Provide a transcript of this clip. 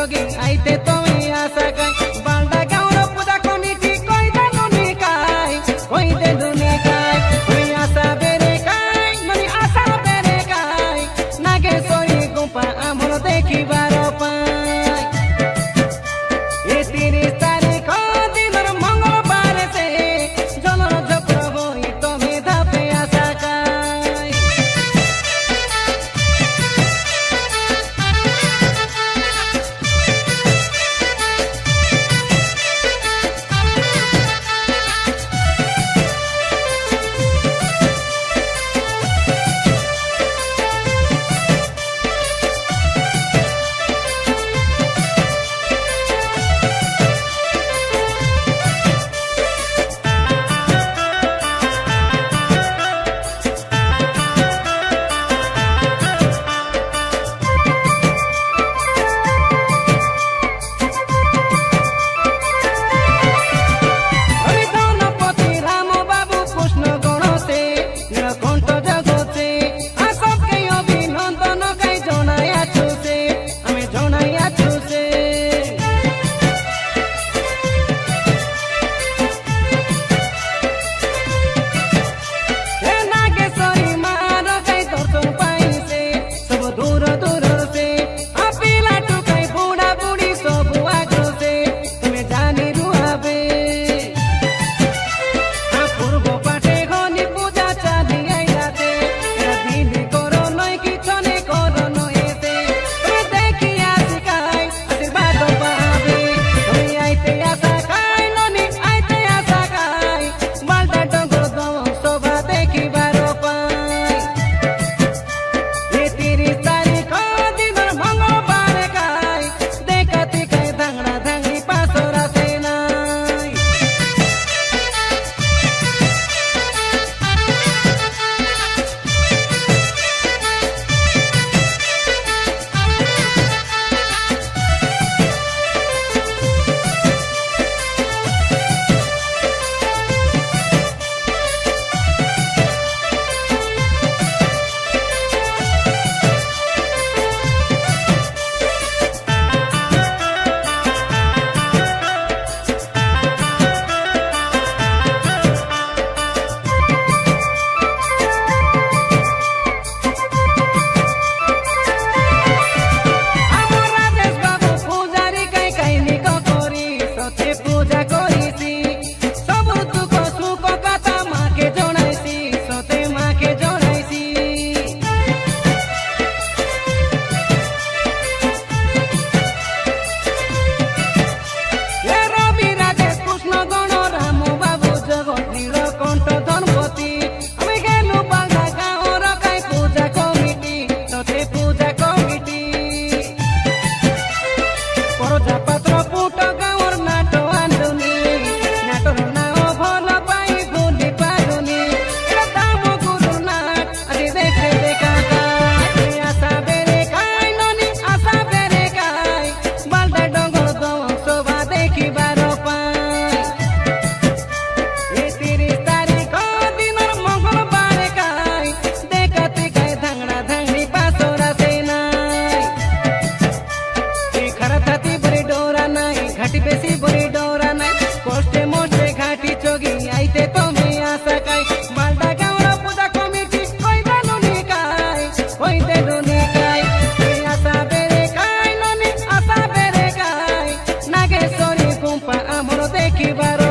চগি আইতে তুমি আশা কাই বালদা গাঁওর পূজা কমিটি কই দে নুনি কাই কই দে নুনি কাই তুই আশা বেরে কাই ননি আশা বেরে কাই নাগে সরি গোপা আমর দেখিবার পাই এ 30 তারিখ দিনের মঙ্গলবার সে জলর ঝপর হই তুমি ধাপে আশা কাই বেশি বড়ি ডোরা নাই কষ্টে মষ্টে ঘাটি চগি আইতে তুমি আশা কাই বালদা গাঁওর পূজা কমিটি কই দে নুনি কাই কই দে নুনি কাই তুই আশা বেরে কাই ননি আশা বেরে কাই নাগে সরি কুম্পা আমর দেখিবার